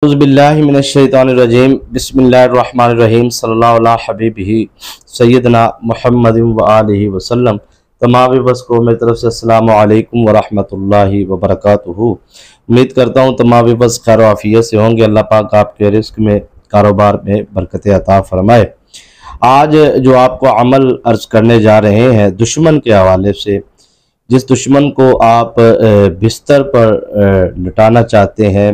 औज़ुबिल्लाहिमिनश्शैतानिर्रजीम बिस्मिल्लाहिर्रहमानिर्रहीम सल्लल्लाहु अला हबीबिही सय्यदना मुहम्मदिन व आलिहि वसल्लम। तमाम व्यूअर्स को मेरी तरफ से अस्सलामु अलैकुम व रहमतुल्लाहि व बरकातुहू। उम्मीद करता हूँ तमाम व्यूअर्स खैर आफियत से होंगे। अल्लाह पाक आपके रिस्क में, कारोबार में बरकत अता फरमाए। आज जो आपको अमल अर्ज करने जा रहे हैं दुश्मन के हवाले से, जिस दुश्मन को आप बिस्तर पर लिटाना चाहते हैं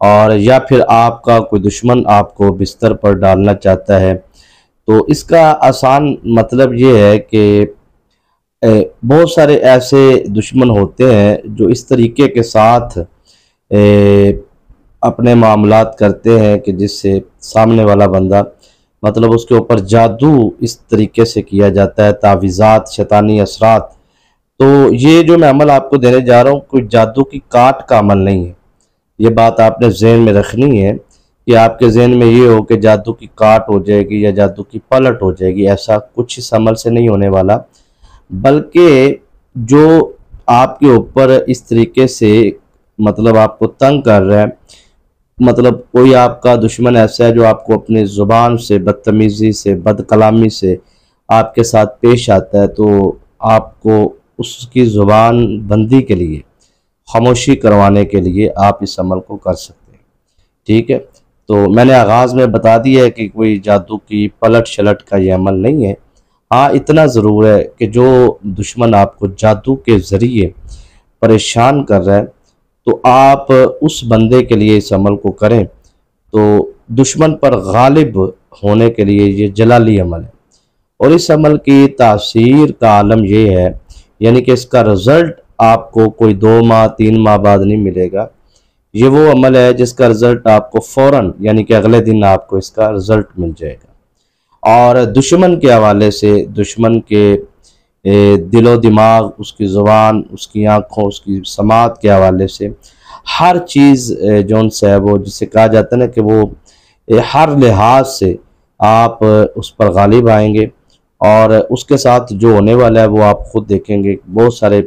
और या फिर आपका कोई दुश्मन आपको बिस्तर पर डालना चाहता है, तो इसका आसान मतलब ये है कि बहुत सारे ऐसे दुश्मन होते हैं जो इस तरीके के साथ अपने मामलात करते हैं कि जिससे सामने वाला बंदा मतलब उसके ऊपर जादू इस तरीके से किया जाता है, तावीज़ात, शैतानी असरात। तो ये जो मैं अमल आपको देने जा रहा हूँ कोई जादू की काट का अमल नहीं है। ये बात आपने जहन में रखनी है कि आपके जहन में ये हो कि जादू की काट हो जाएगी या जादू की पलट हो जाएगी, ऐसा कुछ इस अमल से नहीं होने वाला। बल्कि जो आपके ऊपर इस तरीके से मतलब आपको तंग कर रहा है, मतलब कोई आपका दुश्मन ऐसा है जो आपको अपनी ज़ुबान से बदतमीज़ी से, बदकलामी से आपके साथ पेश आता है, तो आपको उसकी ज़ुबान बंदी के लिए, खामोशी करवाने के लिए आप इस अमल को कर सकते हैं। ठीक है, तो मैंने आगाज़ में बता दिया है कि कोई जादू की पलट शलट का ये अमल नहीं है। हाँ, इतना ज़रूर है कि जो दुश्मन आपको जादू के ज़रिए परेशान कर रहा है, तो आप उस बंदे के लिए इस अमल को करें तो दुश्मन पर गालिब होने के लिए ये जलाली अमल है। और इस अमल की तासीर का आलम ये है, यानी कि इसका रिज़ल्ट आपको कोई 2 माह 3 माह बाद नहीं मिलेगा। ये वो अमल है जिसका रिज़ल्ट आपको फ़ौरन यानी कि अगले दिन आपको इसका रिज़ल्ट मिल जाएगा। और दुश्मन के हवाले से, दुश्मन के दिलो दिमाग, उसकी ज़ुबान, उसकी आँखों, उसकी समात के हवाले से हर चीज़ जौन सा है वो, जिसे कहा जाता है ना कि वो हर लिहाज से आप उस पर गालिब आएंगे। और उसके साथ जो होने वाला है वो आप ख़ुद देखेंगे। बहुत सारे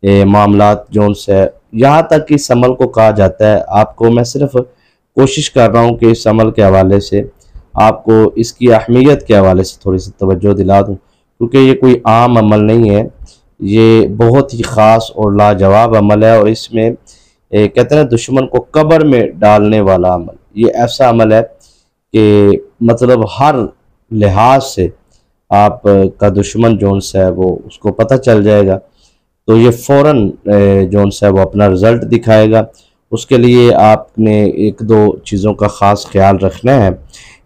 मामलात जौन से है, यहाँ तक कि इस अमल को कहा जाता है, आपको मैं सिर्फ कोशिश कर रहा हूँ कि इस अमल के हवाले से आपको इसकी अहमियत के हवाले से थोड़ी सी तवज्जो दिला दूँ, क्योंकि ये कोई आम अमल नहीं है। ये बहुत ही ख़ास और लाजवाब अमल है। और इसमें कहते हैं दुश्मन को कब्र में डालने वाला अमल, ये ऐसा अमल है कि मतलब हर लिहाज से आप का दुश्मन जौन सा है वो उसको पता चल जाएगा, तो ये फ़ौरन जौन सा है वो अपना रिज़ल्ट दिखाएगा। उसके लिए आपने 1-2 चीज़ों का ख़ास ख्याल रखना है।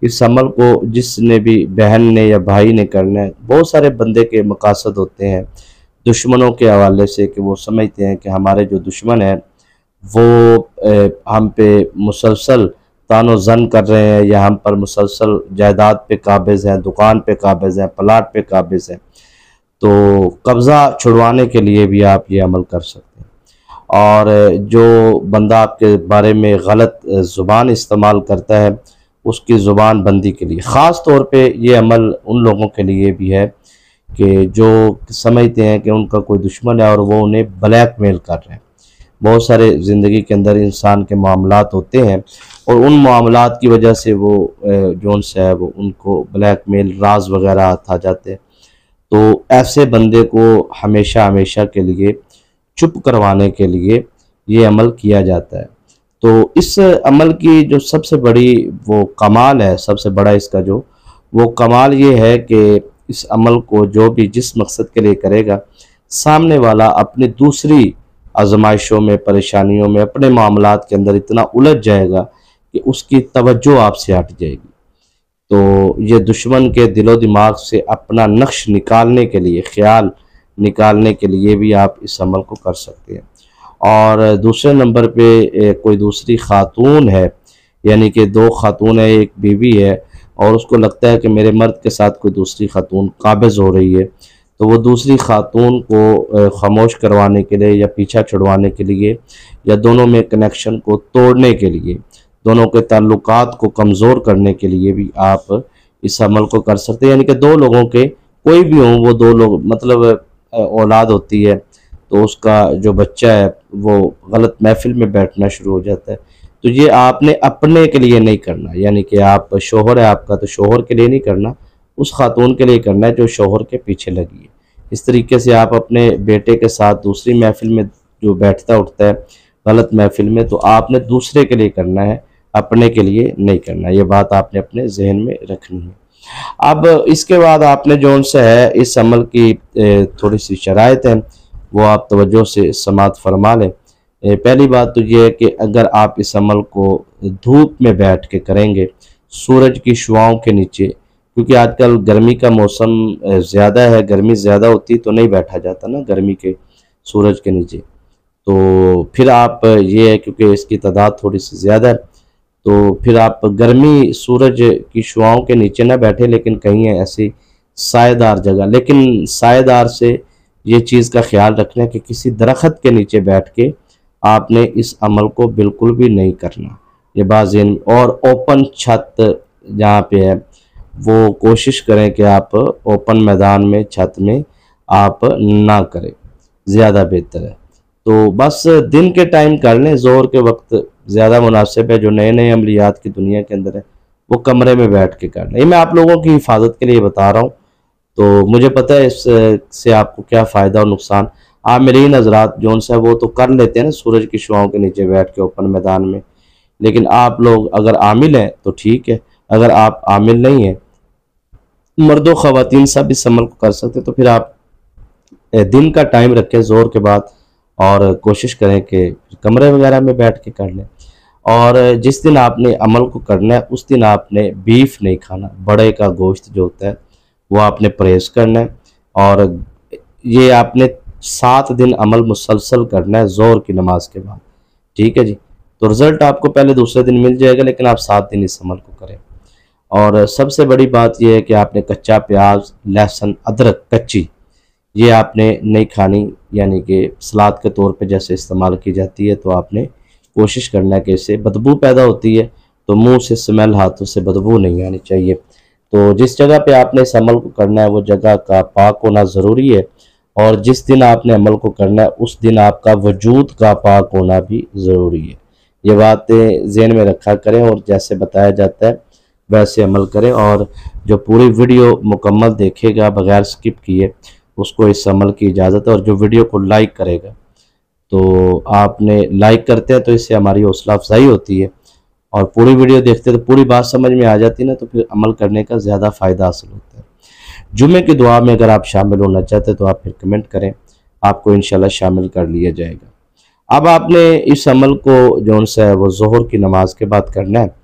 इस अमल को जिसने भी, बहन ने या भाई ने करना है, बहुत सारे बंदे के मकासद होते हैं दुश्मनों के हवाले से कि वो समझते हैं कि हमारे जो दुश्मन हैं वो हम पे मुसलसल तानो जन कर रहे हैं या हम पर मुसलसल जायदाद पे काबिज़ हैं, दुकान पे काबिज़ हैं, प्लाट पे काबिज़ हैं। तो कब्ज़ा छुड़वाने के लिए भी आप ये अमल कर सकते हैं। और जो बंदा आपके बारे में गलत ज़ुबान इस्तेमाल करता है, उसकी ज़ुबान बंदी के लिए, ख़ास तौर पे ये अमल उन लोगों के लिए भी है कि जो समझते हैं कि उनका कोई दुश्मन है और वो उन्हें ब्लैकमेल कर रहे हैं। बहुत सारे ज़िंदगी के अंदर इंसान के मामलात होते हैं और उन मामलात की वजह से वो जौन सा है वो उनको ब्लैकमेल, राज वगैरह आ जाते हैं। तो ऐसे बंदे को हमेशा हमेशा के लिए चुप करवाने के लिए ये अमल किया जाता है। तो इस अमल की जो सबसे बड़ी वो कमाल है, सबसे बड़ा इसका जो वो कमाल ये है कि इस अमल को जो भी जिस मकसद के लिए करेगा, सामने वाला अपनी दूसरी आजमाइशों में, परेशानियों में, अपने मामलात के अंदर इतना उलझ जाएगा कि उसकी तवज्जो आपसे हट जाएगी। तो ये दुश्मन के दिलो दिमाग से अपना नक्श निकालने के लिए, ख्याल निकालने के लिए भी आप इस अमल को कर सकते हैं। और दूसरे नंबर पे कोई दूसरी खातून है, यानी कि 2 खातून है, एक बीवी है, और उसको लगता है कि मेरे मर्द के साथ कोई दूसरी खातून काबिज़ हो रही है, तो वो दूसरी खातून को खामोश करवाने के लिए या पीछा छुड़वाने के लिए या दोनों में कनेक्शन को तोड़ने के लिए, दोनों के ताल्लुकात को कमज़ोर करने के लिए भी आप इस अमल को कर सकते हैं। यानी कि 2 लोगों के कोई भी हों, वो 2 लोग मतलब औलाद होती है तो उसका जो बच्चा है वो गलत महफ़िल में बैठना शुरू हो जाता है, तो ये आपने अपने के लिए नहीं करना, यानी कि आप शोहर है आपका तो शोहर के लिए नहीं करना, उस खातून के लिए करना है जो शोहर के पीछे लगी है। इस तरीके से आप अपने बेटे के साथ दूसरी महफिल में जो बैठता उठता है गलत महफिल में, तो आपने दूसरे के लिए करना है, अपने के लिए नहीं करना। ये बात आपने अपने जहन में रखनी है। अब इसके बाद आपने जो उनसे है इस अमल की थोड़ी सी शराइत है वो आप तवज्जो से समात फरमा लें। पहली बात तो ये है कि अगर आप इस अमल को धूप में बैठ के करेंगे, सूरज की शुआओं के नीचे, क्योंकि आजकल गर्मी का मौसम ज़्यादा है, गर्मी ज़्यादा होती तो नहीं बैठा जाता ना गर्मी के सूरज के नीचे, तो फिर आप ये है क्योंकि इसकी तादाद थोड़ी सी ज़्यादा है, तो फिर आप गर्मी सूरज की शुआओं के नीचे ना बैठे, लेकिन कहीं है ऐसी सायेदार जगह। लेकिन सायेदार से ये चीज़ का ख्याल रखना है कि किसी दरख्त के नीचे बैठ के आपने इस अमल को बिल्कुल भी नहीं करना, ये बात ज़हन। और ओपन छत जहाँ पे है वो कोशिश करें कि आप ओपन मैदान में छत में आप ना करें, ज़्यादा बेहतर है। तो बस दिन के टाइम कर लें, ज़ोहर के वक्त ज़्यादा मुनासिब है। जो नए नए अमलियात की दुनिया के अंदर है वो कमरे में बैठ के कर लें। ये मैं आप लोगों की हिफाजत के लिए बता रहा हूँ, तो मुझे पता है इससे आपको क्या फ़ायदा और नुकसान। आप मेरी नज़रात जो उनसे वो तो कर लेते हैं ना सूरज की शुआओं के नीचे बैठ के ओपन मैदान में, लेकिन आप लोग अगर आमिल हैं तो ठीक है, अगर आप आमिल नहीं हैं, मर्दों ख़वातीन सब इस अमल को कर सकते, तो फिर आप दिन का टाइम रखें ज़ोर के बाद और कोशिश करें कि कमरे वगैरह में बैठ के कर लें। और जिस दिन आपने अमल को करना है उस दिन आपने बीफ नहीं खाना, बड़े का गोश्त जो होता है वो आपने परहेज़ करना है। और ये आपने 7 दिन अमल मुसलसल करना है ज़ोहर की नमाज के बाद, ठीक है जी। तो रिज़ल्ट आपको पहले दूसरे दिन मिल जाएगा, लेकिन आप 7 दिन इस अमल को करें। और सबसे बड़ी बात यह है कि आपने कच्चा प्याज, लहसुन, अदरक कच्ची ये आपने नहीं खानी, यानी कि सलाद के तौर पे जैसे इस्तेमाल की जाती है, तो आपने कोशिश करना है कि इससे बदबू पैदा होती है, तो मुंह से स्मेल, हाथों से बदबू नहीं आनी चाहिए। तो जिस जगह पे आपने इस अमल को करना है वो जगह का पाक होना ज़रूरी है, और जिस दिन आपने अमल को करना है उस दिन आपका वजूद का पाक होना भी ज़रूरी है। ये बातें ज़हन में रखा करें और जैसे बताया जाता है वैसे अमल करें। और जो पूरी वीडियो मुकम्मल देखेगा बग़ैर स्किप किए उसको इस अमल की इजाज़त है। और जो वीडियो को लाइक करेगा, तो आपने लाइक करते हैं तो इससे हमारी हौसला अफजाई होती है, और पूरी वीडियो देखते तो पूरी बात समझ में आ जाती है ना, तो फिर अमल करने का ज़्यादा फ़ायदा हासिल होता है। जुमे की दुआ में अगर आप शामिल होना चाहते हैं तो आप फिर कमेंट करें, आपको इंशाल्लाह शामिल कर लिया जाएगा। अब आपने इस अमल को जो उनसे है वो ज़ोहर की नमाज के बाद करना है,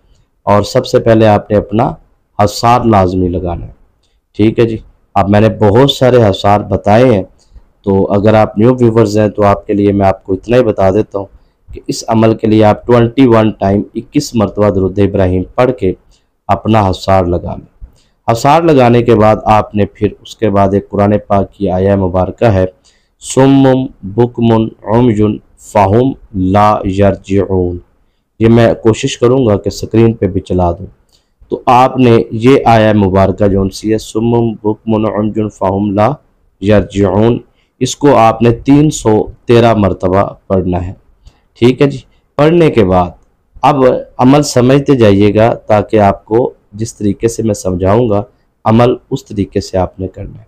और सबसे पहले आपने अपना हसार लाजमी लगाना है, ठीक है जी। अब मैंने बहुत सारे हसार बताए हैं, तो अगर आप न्यू व्यूवर्स हैं तो आपके लिए मैं आपको इतना ही बता देता हूँ कि इस अमल के लिए आप 21 टाइम 21 मरतबा दुरूद इब्राहिम पढ़ के अपना हसार लगा लें। हसार लगाने के बाद आपने फिर उसके बाद एक कुरान पाक की आया मुबारक है, सुम्मुम बुकमुन उम्युन फ़हुम ला यरजिऊन। ये मैं कोशिश करूँगा कि स्क्रीन पे भी चला दूँ। तो आपने ये आया मुबारक जो उनसी है, सुम्मुम बुकमुन उम्युन फ़हुम ला यरजिऊन, इसको आपने 313 मरतबा पढ़ना है, ठीक है जी। पढ़ने के बाद अब अमल समझते जाइएगा, ताकि आपको जिस तरीके से मैं समझाऊंगा अमल उस तरीके से आपने करना है।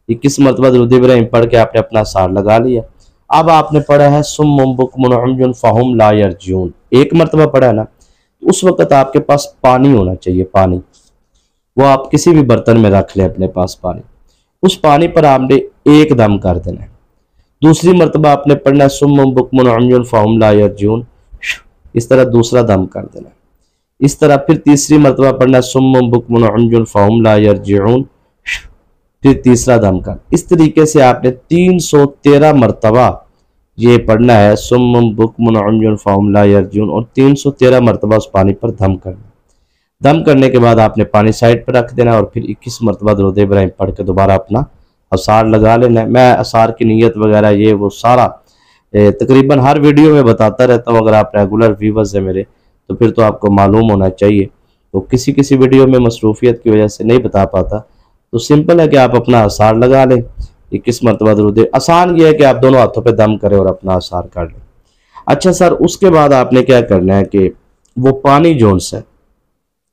21 मरतबा दुरूद इब्राहिम पढ़ के आपने अपना सार लगा लिया। अब आपने पढ़ा है सुम्मुम बुकमुन उम्युन फ़हुम ला यरजिऊन, 1 मरतबा पढ़ा ना, तो उस वक़्त आपके पास पानी होना चाहिए। पानी वो आप किसी भी बर्तन में रख लें अपने पास पानी, उस पानी पर आपने एक दम कर देना है। दूसरी मरतबा आपने पढ़ना है सुम्मुम बुकमुन उम्युन फ़हुम ला यरजिऊन, इस तरह दूसरा दम कर देना है। इस तरह फिर तीसरी मरतबा पढ़ना है सुम्मुम बुकमुन उम्युन फ़हुम ला यरजिऊन, फिर तीसरा दम कर। इस तरीके से आपने 313 मरतबा ये पढ़ना है सुम्मुम बुकमुन उम्युन फ़हुम ला यरजिऊन, और 313 मरतबा उस पानी पर दम करना। दम करने के बाद आपने पानी साइड पर रख देना, और फिर 21 मरतबा दुरूद इब्राहिम पढ़ के दोबारा अपना असार लगा लेना है। मैं असार की नीयत वगैरह ये वो सारा तकरीबन हर वीडियो में बताता रहता हूँ। अगर आप रेगुलर व्यूवर्स हैं मेरे, तो फिर तो आपको मालूम होना चाहिए। तो किसी किसी वीडियो में मसरूफियत की वजह से नहीं बता पाता, तो सिंपल है कि आप अपना असार लगा लें 21 मरतबा दुरूद। आसान ये है कि आप दोनों हाथों पे दम करें और अपना असार कर लें। अच्छा सर, उसके बाद आपने क्या करना है कि वो पानी जोन सा,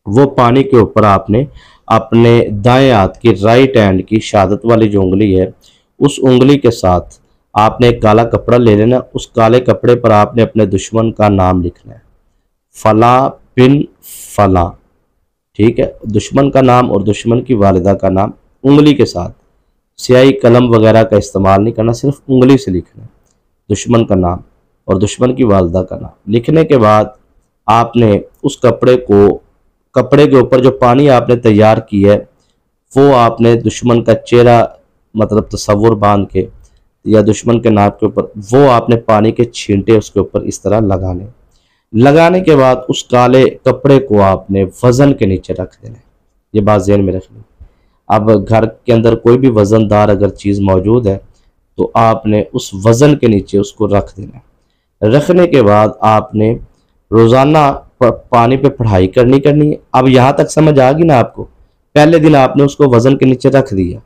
वो पानी के ऊपर आपने अपने दाएं हाथ की राइट हैंड की शहादत वाली जो उंगली है, उस उंगली के साथ आपने एक काला कपड़ा ले लेना। उस काले कपड़े पर आपने अपने दुश्मन का नाम लिखना है, फला बिन फला, ठीक है। दुश्मन का नाम और दुश्मन की वालिदा का नाम उंगली के साथ, स्याही कलम वगैरह का इस्तेमाल नहीं करना, सिर्फ उंगली से लिखना है दुश्मन का नाम और दुश्मन की वालिदा का नाम। लिखने के बाद आपने उस कपड़े के ऊपर जो पानी आपने तैयार की है, वो आपने दुश्मन का चेहरा मतलब तस्वुर बांध के या दुश्मन के नाक के ऊपर वो आपने पानी के छींटे उसके ऊपर इस तरह लगाने के बाद उस काले कपड़े को आपने वजन के नीचे रख देना है। ये बात ज़हन में रखनी। अब घर के अंदर कोई भी वज़नदार अगर चीज़ मौजूद है तो आपने उस वज़न के नीचे उसको रख देना है। रखने के बाद आपने रोज़ाना पानी पे पढ़ाई करनी है। अब यहाँ तक समझ आ गई ना आपको। पहले दिन आपने उसको वज़न के नीचे रख दिया,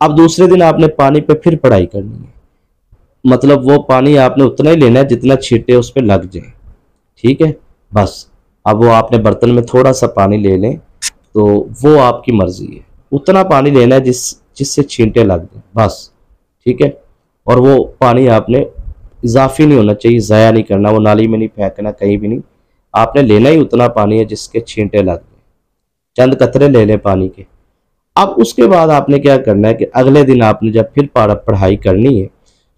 अब दूसरे दिन आपने पानी पे फिर पढ़ाई करनी है, मतलब वो पानी आपने उतना ही लेना है जितना छींटे उस पर लग जाए, ठीक है। बस अब वो आपने बर्तन में थोड़ा सा पानी ले लें, तो वो आपकी मर्ज़ी है, उतना पानी लेना है जिससे छींटे लग जाए, बस, ठीक है। और वो पानी आपने इजाफी नहीं होना चाहिए, ज़ाया नहीं करना, वो नाली में नहीं फेंकना, कहीं भी नहीं, आपने लेना ही उतना पानी है जिसके छींटे लग जाए, चंद कतरे ले लें पानी के। अब उसके बाद आपने क्या करना है कि अगले दिन आपने जब फिर पढ़ाई करनी है,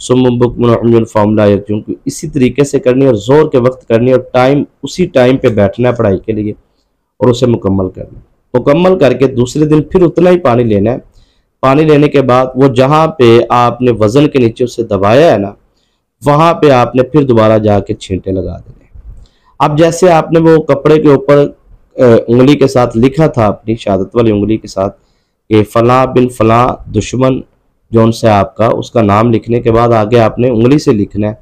फार्मूला, क्योंकि इसी तरीके से करनी है और ज़ोर के वक्त करनी है और उसी टाइम पे बैठना है पढ़ाई के लिए और उसे मुकम्मल करना है। मुकम्मल करके दूसरे दिन फिर उतना ही पानी लेना है। पानी लेने के बाद वो जहाँ पे आपने वज़न के नीचे उसे दबाया है ना, वहाँ पे आपने फिर दोबारा जाके छींटे लगा देने। अब जैसे आपने वो कपड़े के ऊपर उंगली के साथ लिखा था, अपनी शहादत वाली उंगली के साथ कि फला बिन फला दुश्मन जौन से आपका, उसका नाम लिखने के बाद आगे आपने उंगली से लिखना है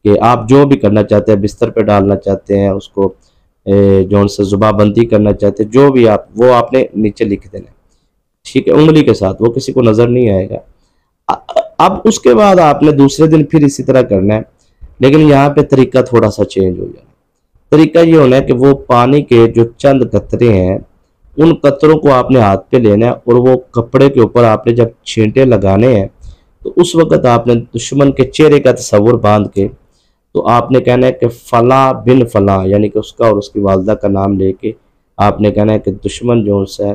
कि आप जो भी करना चाहते हैं, बिस्तर पे डालना चाहते हैं उसको, जौन से जुबाबंदी करना चाहते हैं, जो भी आप, वो आपने नीचे लिख देना है, ठीक है, उंगली के साथ, वो किसी को नज़र नहीं आएगा। अब उसके बाद आपने दूसरे दिन फिर इसी तरह करना है, लेकिन यहाँ पे तरीका थोड़ा सा चेंज हो जाना। तरीका ये होना है कि वो पानी के जो चंद कतरे हैं, उन कतरों को आपने हाथ पे लेना है और वो कपड़े के ऊपर आपने जब छींटे लगाने हैं तो उस वक़्त आपने दुश्मन के चेहरे का तस्वुर बांध के तो आपने कहना है कि फ़ला बिन फ़ला, यानी कि उसका और उसकी वालिदा का नाम लेके आपने कहना है कि दुश्मन जो है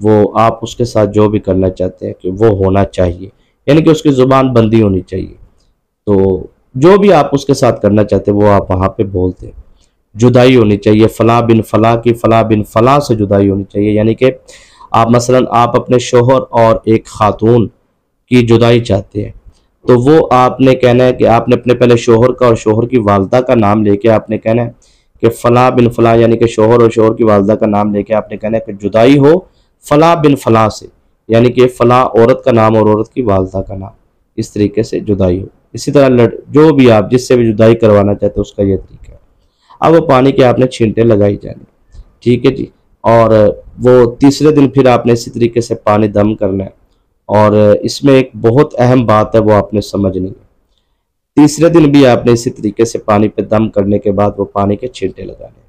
वो, आप उसके साथ जो भी करना चाहते हैं कि वो होना चाहिए, यानी कि उसकी ज़ुबान बंदी होनी चाहिए। तो जो भी आप उसके साथ करना चाहते हैं वो आप वहाँ पे बोलते हैं। जुदाई होनी चाहिए, फ़ला बिन फ़ला की फ़ला बिन फ़ला से जुदाई होनी चाहिए, यानी कि आप मसलन आप अपने शोहर और एक खातून की जुदाई चाहते हैं तो वो आपने कहना है कि आपने अपने पहले शोहर का और शोहर की वालिदा का नाम लेके आपने कहना है कि फ़ला बिन फ़ला, यानी कि शोहर और शोहर की वालिदा का नाम लेके आपने कहना है कि जुदाई हो फ़ला बिन फ़ला से, यानी कि फ़ला औरत का नाम और औरत की वालिदा का नाम, इस तरीके से जुदाई हो। इसी तरह जो भी आप जिससे भी जुदाई करवाना चाहते हो उसका यह तरीका है। अब वो पानी के आपने छींटे लगाई जाने, ठीक है जी। और वो तीसरे दिन फिर आपने इसी तरीके से पानी दम करना है, और इसमें एक बहुत अहम बात है वो आपने समझनी है। तीसरे दिन भी आपने इसी तरीके से पानी पे दम करने के बाद वो पानी के छींटे लगाने।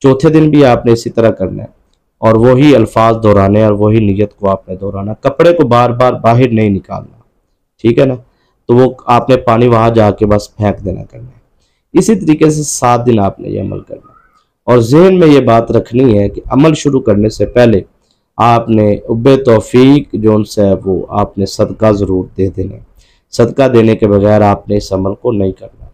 चौथे दिन भी आपने इसी तरह करना है और वही अल्फाज दोहराने और वही नीयत को आपने दोहराना। कपड़े को बार बार बाहर नहीं निकालना, ठीक है ना। तो वो आपने पानी वहाँ जाके बस फेंक देना करना है। इसी तरीके से 7 दिन आपने ये अमल करना है। और जहन में ये बात रखनी है कि अमल शुरू करने से पहले आपने उब्बे तौफीक जो उनसे है वो आपने सदका ज़रूर दे देना। सदका देने के बगैर आपने इस अमल को नहीं करना।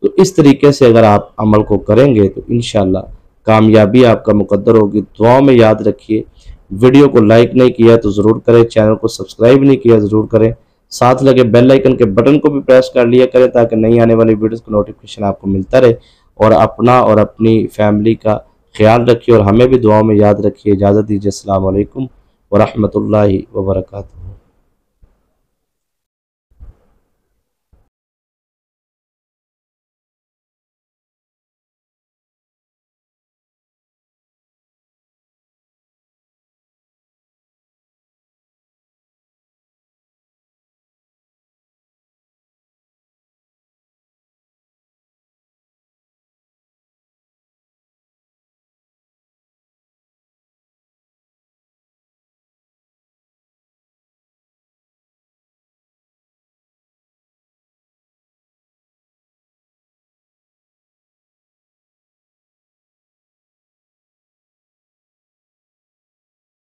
तो इस तरीके से अगर आप अमल को करेंगे तो इंशाअल्लाह कामयाबी आपका मुकद्दर होगी। दुआओं में याद रखिए। वीडियो को लाइक नहीं किया तो ज़रूर करें, चैनल को सब्सक्राइब नहीं किया ज़रूर करें, साथ लगे बेल आइकन के बटन को भी प्रेस कर लिया करें ताकि नई आने वाली वीडियोस का नोटिफिकेशन आपको मिलता रहे। और अपना और अपनी फैमिली का ख्याल रखिए और हमें भी दुआओं में याद रखिए। इजाज़त दीजिए। अस्सलाम वालेकुम व रहमतुल्लाहि व बरकातुहू।